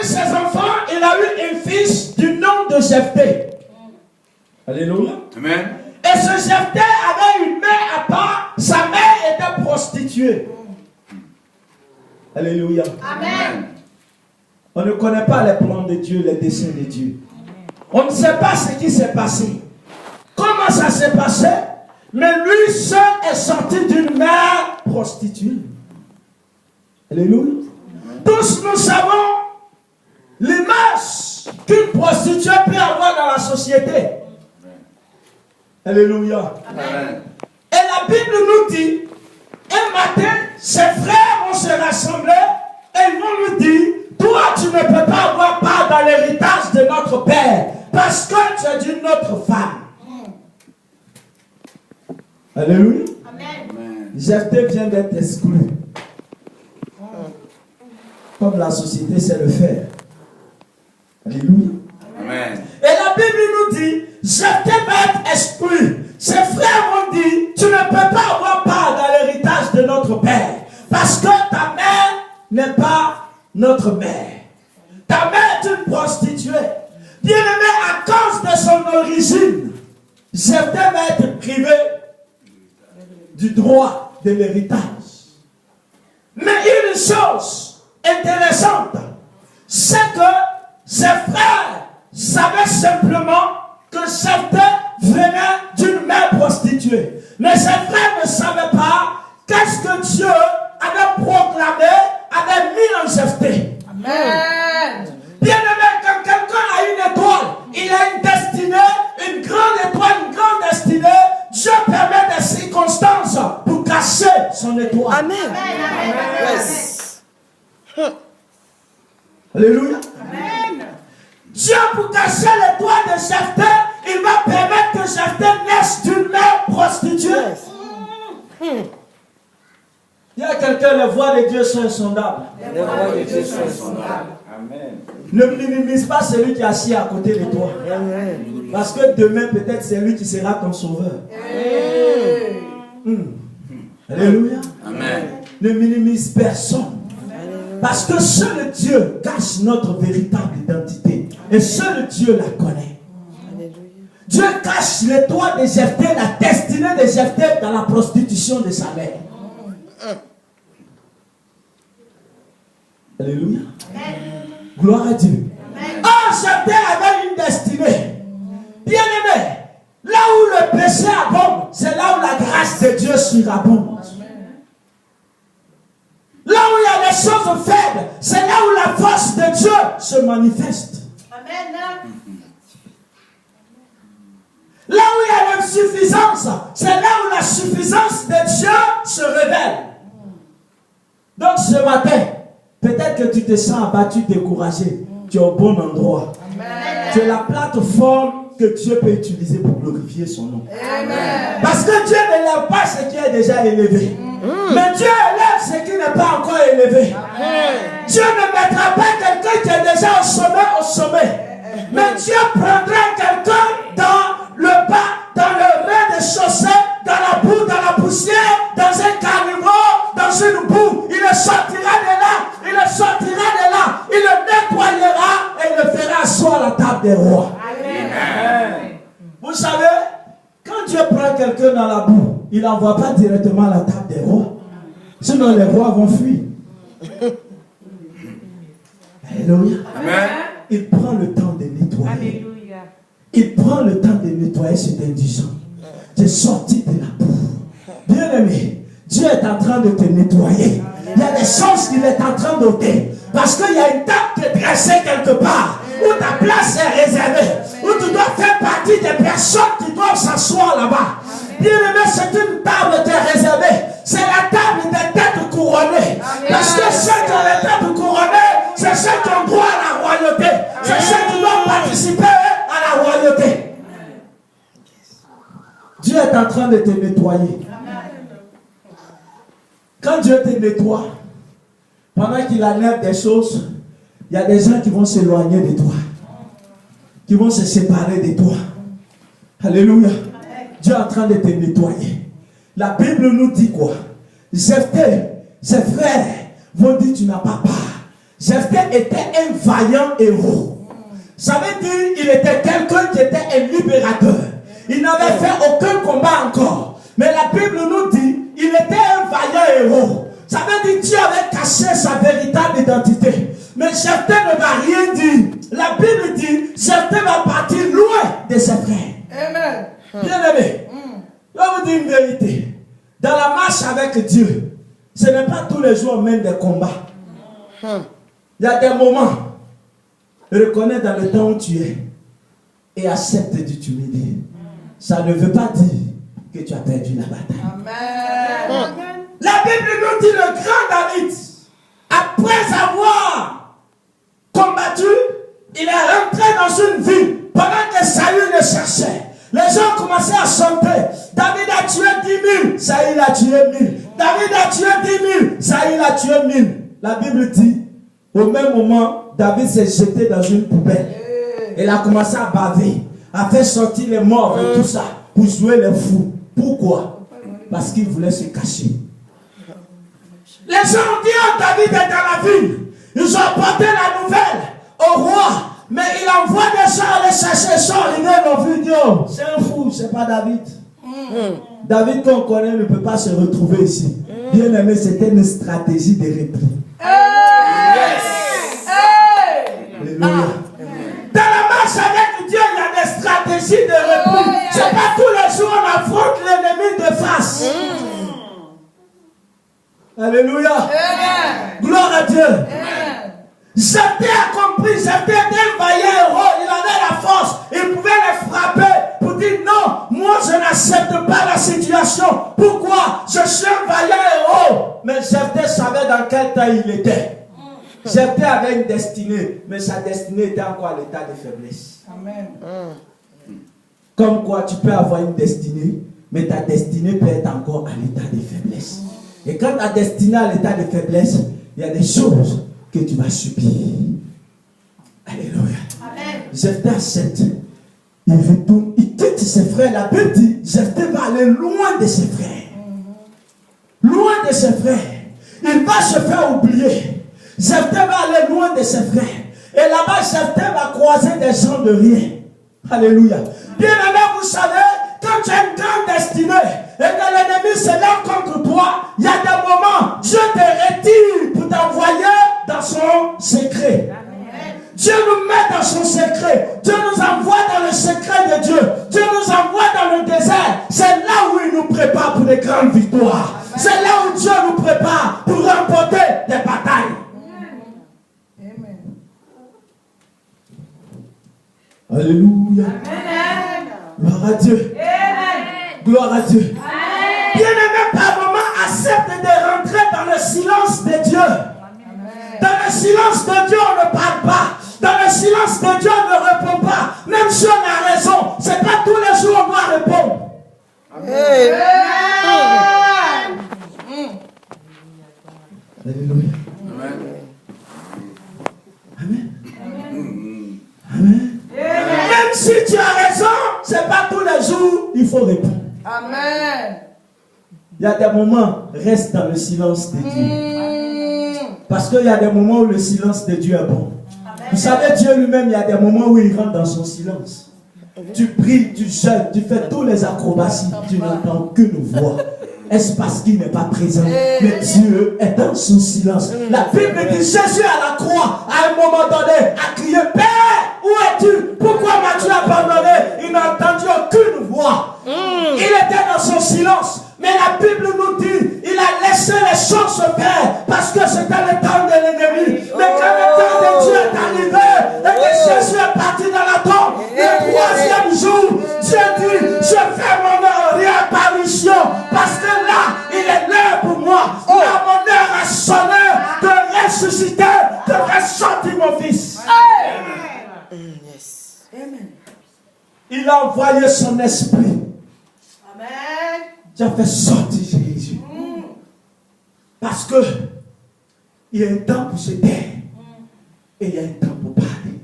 Parmi ses enfants, il a eu un fils du nom de Jephthé. Alléluia. Amen. Et ce Jephthé avait une mère à part. Sa mère était prostituée. Alléluia. Amen. On ne connaît pas les plans de Dieu, les desseins de Dieu. On ne sait pas ce qui s'est passé. Comment ça s'est passé? Mais lui seul est sorti d'une mère prostituée. Alléluia. Tous nous savons l'image qu'une prostituée peut avoir dans la société. Alléluia. Amen. Et la Bible nous dit, un matin, ses frères vont se rassembler et ils vont nous dire, toi tu ne peux pas avoir part dans l'héritage de notre père parce que tu es d'une autre femme. Alléluia. Amen. Jephthé vient d'être exclu. Comme la société sait le faire. Alléluia. Amen. Et la Bible nous dit, Jephthé va être exclu. Ses frères vont dire, tu ne peux pas avoir part dans l'héritage de notre père. Parce que ta mère n'est pas notre mère. Ta mère est une prostituée. Bien-aimé, à cause de son origine, Jephthé va être privé du droit de l'héritage. Mais une chose intéressante, c'est que ses frères savaient simplement que Jephthé venait d'une mère prostituée. Mais ses frères ne savaient pas qu'est-ce que Dieu avait proclamé, avait mis en Jephthé. Amen. Bien-aimé, quand quelqu'un a une étoile, il a une destinée, une grande étoile, une grande destinée. Dieu permet des circonstances pour cacher son étoile. Amen. Amen. Yes. Alléluia. Amen. Dieu, pour cacher l'étoile de Jephthé, il va permettre que Jephthé naisse d'une mère prostituée. Il y a quelqu'un, les voies de Dieu sont insondables. Les voies de Dieu sont insondables. Amen. Ne minimise pas celui qui est assis à côté de toi. Amen. Parce que demain, peut-être, c'est lui qui sera ton sauveur. Alléluia. Amen. Ne minimise personne. Parce que seul Dieu cache notre véritable identité. Et seul Dieu la connaît. Dieu cache l'étoile de Jephthé, la destinée de Jephthé dans la prostitution de sa mère. Alléluia. Gloire à Dieu. Oh, Jephthé avait une destinée. Bien-aimé, là où le péché abonde, c'est là où la grâce de Dieu surabonde. Là où il y a des choses faibles, c'est là où la force de Dieu se manifeste. Amen. Là où il y a l'insuffisance, c'est là où la suffisance de Dieu se révèle. Donc ce matin, peut-être que tu te sens abattu, découragé. Tu es au bon endroit. Amen. Tu es la plateforme que Dieu peut utiliser pour glorifier son nom. Amen. Parce que Dieu ne lève pas ce qui est déjà élevé. Mais Dieu élève ce qui n'est pas encore élevé. Dieu ne mettra pas quelqu'un qui est déjà au sommet. Mais Dieu prendra quelqu'un dans le bas, dans le raid des chaussées, dans la boue, dans la poussière, dans un carnivore, dans une boue. Il le sortira de là. Il le sortira de là. Il le nettoyera et il le fera asseoir à la table des rois. Amen. Vous savez, quand Dieu prend quelqu'un dans la boue, il n'envoie pas directement à la table des rois. Sinon les rois vont fuir. Alléluia. Amen. Il prend le temps de nettoyer. Alléluia. Il prend le temps de nettoyer cet indigent. Tu es sorti de la boue. Bien aimé, Dieu est en train de te nettoyer. Il y a des choses qu'il est en train d'ôter. Parce qu'il y a une table qui est dressée quelque part. Où ta place est réservée. Où tu dois faire partie des personnes qui doivent s'asseoir là-bas. Bien aimé, c'est une table qui est réservée. C'est la table des têtes couronnées. Parce que ceux qui ont les têtes couronnées, c'est ceux qui ont droit à la royauté. C'est ceux qui doivent participer à la royauté. Dieu est en train de te nettoyer. Quand Dieu te nettoie, pendant qu'il enlève des choses, il y a des gens qui vont s'éloigner de toi, qui vont se séparer de toi. Alléluia. Dieu est en train de te nettoyer. La Bible nous dit quoi? Jephthé, ses frères vont dire tu n'as pas part. Jephthé était un vaillant héros. Ça veut dire qu'il était quelqu'un qui était un libérateur. Il n'avait fait aucun combat encore. Mais la Bible nous dit il était un vaillant héros. Ça veut dire que Dieu avait caché sa véritable identité. Mais Jephthé ne va rien dire. La Bible dit Jephthé va partir loin de ses frères. Amen. Bien aimé, je vais vous dire une vérité. Dans la marche avec Dieu, ce n'est pas tous les jours même des combats. Il y a des moments, reconnais dans le temps où tu es et accepte de t'humilier. Ça ne veut pas dire que tu as perdu la bataille. Amen. La Bible nous dit le grand David, après avoir combattu, il est rentré dans une ville pendant que Saül le cherchait. Les gens commençaient à chanter. David a tué 10 000, Saül a tué 1000. David a tué 10 000, Saül a tué 1000. La Bible dit, au même moment, David s'est jeté dans une poubelle. Il a commencé à baver, à faire sortir les morts et tout ça, pour jouer les fous. Pourquoi? Parce qu'il voulait se cacher. Les gens ont dit, oh, David est dans la ville. Ils ont apporté la nouvelle au roi. Mais il envoie des gens aller chercher son rivière dans le vidéo. C'est un fou, c'est pas David. David qu'on connaît ne peut pas se retrouver ici. Bien aimé, c'était une stratégie de repli. Alléluia. Dans la marche avec Dieu, il y a des stratégies de repli. C'est pas tous les jours on affronte l'ennemi de face. Alléluia. Gloire à Dieu. Jephthé a compris, Jephthé était un vaillant héros, il avait la force, il pouvait les frapper pour dire non, moi je n'accepte pas la situation. Pourquoi? Je suis un vaillant héros. Mais Jephthé savait dans quel temps il était. Jephthé avait une destinée, mais sa destinée était encore à l'état de faiblesse. Amen. Comme quoi tu peux avoir une destinée, mais ta destinée peut être encore à l'état de faiblesse. Et quand ta destinée est à l'état de faiblesse, il y a des choses que tu vas subir. Alléluia. Jephthé accepte. Il retourne, il quitte ses frères. La Bible dit, Jephthé va aller loin de ses frères. Loin de ses frères. Il va se faire oublier. Jephthé va aller loin de ses frères. Et là-bas, Jephthé va croiser des gens de rien. Alléluia. Bien aimé, vous savez, quand tu as une grande destinée et que l'ennemi se lève contre toi, il y a des moments, Dieu te retire pour t'envoyer dans son secret. Dieu nous met dans son secret. Dieu nous envoie dans le secret de Dieu. Dieu nous envoie dans le désert. C'est là où il nous prépare pour des grandes victoires. C'est là où Dieu nous prépare pour remporter des batailles. Amen. Alléluia. Amen. Gloire à Dieu. Amen. Gloire à Dieu. Amen. Bien-aimé, par moment, accepte de rentrer dans le silence de Dieu. Amen. Dans le silence de Dieu, on ne parle pas. Dans le silence de Dieu, on ne répond pas. Même si on a raison, ce n'est pas tous les jours on doit répondre. Amen. Alléluia. Amen. Amen. Amen. Même si tu as raison, ce n'est pas tous les jours il faut répondre. Amen. Il y a des moments, reste dans le silence de Dieu. Parce qu'il y a des moments où le silence de Dieu est bon. Amen. Vous savez, Dieu lui-même, il y a des moments où il rentre dans son silence. Tu pries, tu jeûnes, tu fais tous les acrobaties, tu n'entends qu'une voix. Est-ce parce qu'il n'est pas présent? Mais Dieu est dans son silence. La Bible dit Jésus à la croix, à un moment donné, a crié Père, où es-tu? Pourquoi m'as-tu abandonné? Il n'a entendu aucune voix. Il était dans son silence. Mais la Bible nous dit il a laissé les choses se faire parce que c'était le temps de l'ennemi. Mais quand le temps de Dieu est arrivé et que Jésus est parti dans la tombe, le 3e jour, Dieu dit je fais mon réapparition parce que là, il est l'heure pour moi. Là, mon heure a sonné de ressusciter, de ressortir mon fils. Amen. Il a envoyé son esprit. Amen. Tu as fait sortir Jésus. Parce que il y a un temps pour se taire et il y a un temps pour parler.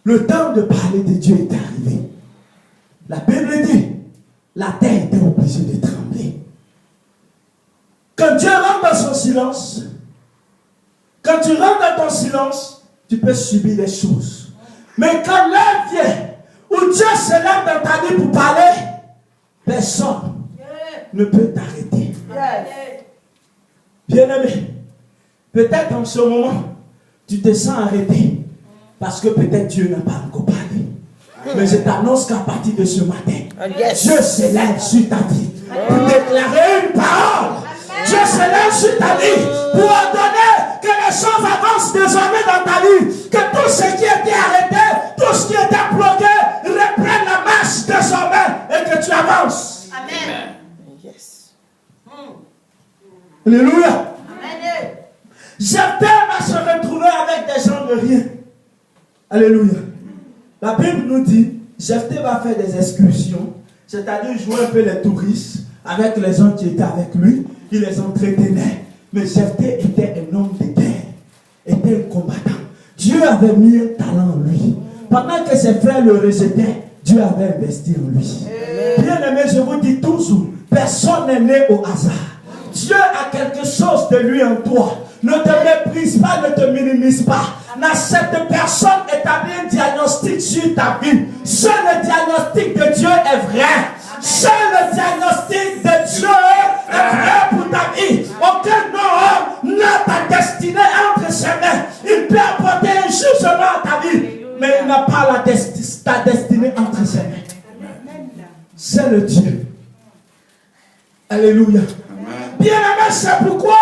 Le temps de parler de Dieu est arrivé. La Bible dit la terre était obligée de trembler. Quand Dieu rentre dans son silence, Quand tu rentres dans ton silence, tu peux subir des choses. Mais quand l'heure vient où Dieu se lève dans ta vie pour parler, personne ne peut t'arrêter. Bien-aimé, peut-être en ce moment, tu te sens arrêté parce que peut-être Dieu n'a pas encore parlé. Mais je t'annonce qu'à partir de ce matin, Dieu se lève sur ta vie pour déclarer une parole. Dieu se lève sur ta vie pour ordonner que les choses avancent désormais dans ta vie. Que tout ce qui était arrêté, tout ce qui était bloqué, reprenne la marche désormais et que tu avances. Amen. Yes. Alléluia. Jephthé va se retrouver avec des gens de rien. Alléluia. La Bible nous dit, Jephthé va faire des excursions, c'est-à-dire jouer un peu les touristes avec les gens qui étaient avec lui. Il les entretenait. Mais Jephthé était un homme de guerre, était un combattant. Dieu avait mis un talent en lui. Pendant que ses frères le rejetaient, Dieu avait investi en lui. Bien aimé, je vous dis toujours, personne n'est né au hasard. Dieu a quelque chose de lui en toi. Ne te méprise pas, ne te minimise pas. N'accepte personne établit un diagnostic sur ta vie. Seul le diagnostic de Dieu est vrai. Seul le diagnostic de Dieu est vrai pour ta vie. Aucun homme n'a ta destinée entre ses mains. Il peut apporter un jugement à ta vie, mais il n'a pas ta destinée entre ses mains. C'est le Dieu. Alléluia. Bien-aimé, c'est pourquoi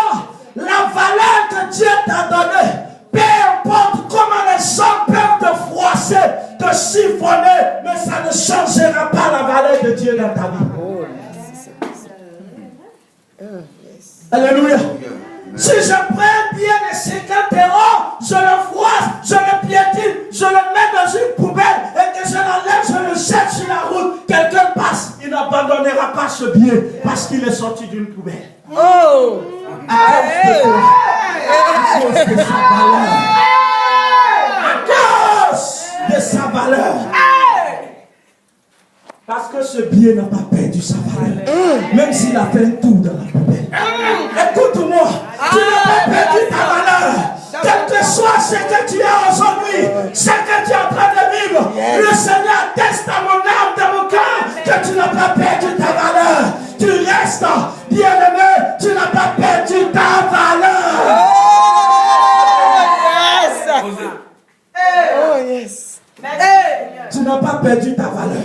la valeur que Dieu t'a donnée, peu importe comment les gens peuvent te froisser, te chiffonner, mais ça ne changera pas la valeur de Dieu dans ta vie. Alléluia. Si je prends bien les 50 euros, je le froisse, je le piétine, je le mets dans une poubelle et que je l'enlève, je le jette sur la route, quelqu'un passe, il n'abandonnera pas ce billet parce qu'il est sorti d'une poubelle. Oh! À cause de sa valeur. À cause de sa valeur. Parce que ce billet n'a pas perdu sa valeur. Même s'il a fait un tour dans la poubelle. Écoute-moi, tu n'as pas perdu ta valeur. Quel que soit ce que tu as aujourd'hui, ce que tu es en train de vivre, le Seigneur atteste à mon âme, dans mon cœur, que tu n'as pas perdu ta valeur. Tu restes bien-aimé, tu n'as pas perdu ta valeur. Oh yes. Tu n'as pas perdu ta valeur.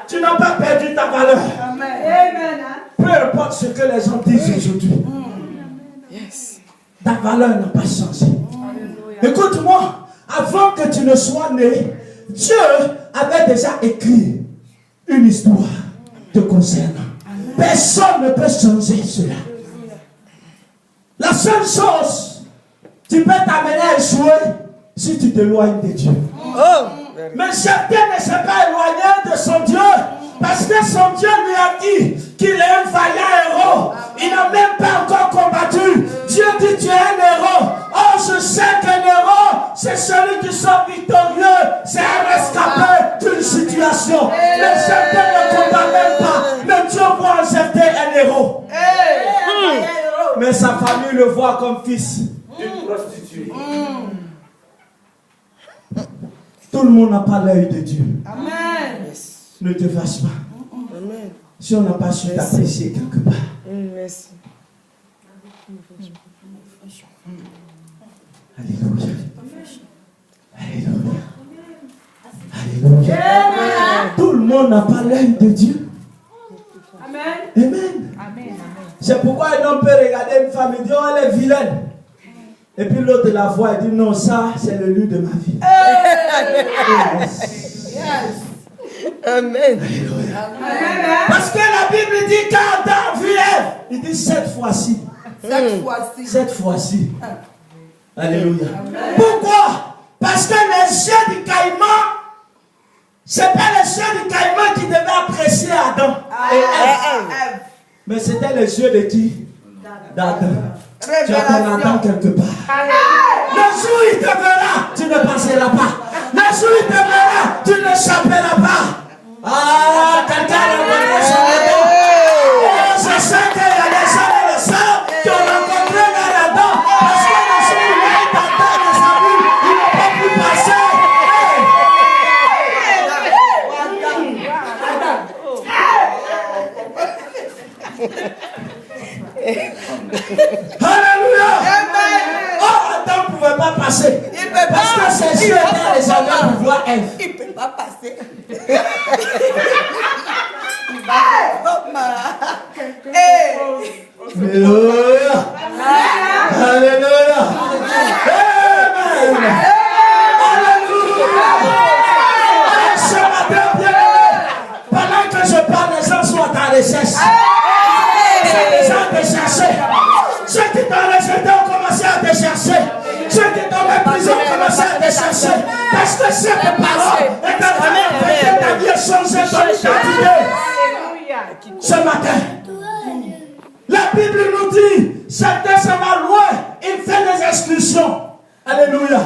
Tu n'as pas perdu ta valeur. Peu importe ce que les gens disent aujourd'hui. Yes. Ta valeur n'a pas changé. Écoute-moi, avant que tu ne sois né, Dieu avait déjà écrit une histoire te concernant. Personne ne peut changer cela. La seule chose qui peut t'amener à échouer, si tu t'éloignes de Dieu. Oh! Mais Jephthé ne s'est pas éloigné de son Dieu, parce que son Dieu lui a dit qu'il est un vaillant héros. Il n'a même pas encore combattu. Dieu dit tu es un héros. Oh, je sais qu'un héros, c'est celui qui sort victorieux. C'est un rescapé d'une situation. Mais Jephthé ne combat même pas. Mais Dieu voit en Jephthé un héros. Mais sa famille le voit comme fils d'une prostituée. Tout le monde n'a pas l'œil de Dieu. Amen. Yes. Ne te fâche pas. Amen. Si on n'a pas su t'apprécier quelque part. Merci. Alléluia. Alléluia. Alléluia. Tout le monde n'a pas l'œil de Dieu. Amen. Amen. Amen. C'est pourquoi un homme peut regarder une femme et dire oh, elle est vilaine. Et puis l'autre la voit et dit non, ça c'est le lieu de ma vie. Amen. Parce que la Bible dit quand Adam vit Ève, il dit cette fois-ci. Cette fois-ci. Alléluia. Pourquoi? Parce que les yeux du caïman, c'est pas les yeux du caïman qui devaient apprécier Adam et Ève. Mais c'était les yeux de qui? D'Adam. Tu as ton Adam quelque part. Le jour où il te verra, tu ne passeras pas. Le jour où il te verra, tu ne chapperas pas. Ah, quelqu'un a rencontré son Adam. Oh, je sais qu'il y a des gens et des sœurs qui ont rencontré leur Adam. Parce que le jour où il est passer. Parce que ses yeux étaient réservés pour voir Ève. Il ne peut pas passer. Alléluia. Alléluia. Amen. Alléluia. Ce matin, bien-aimé, pendant que je parle, les gens sont à ta recherche. Les gens te chercher. Ceux qui t'ont rejeté ont commencé à te chercher. Ceux qui t'ont méprisé ont commencé à te chercher. Parce que cette parole est en train de faire ta vie changer ton identité. Ce matin, la Bible nous dit, certains se va loin, il fait des exclusions. Alléluia.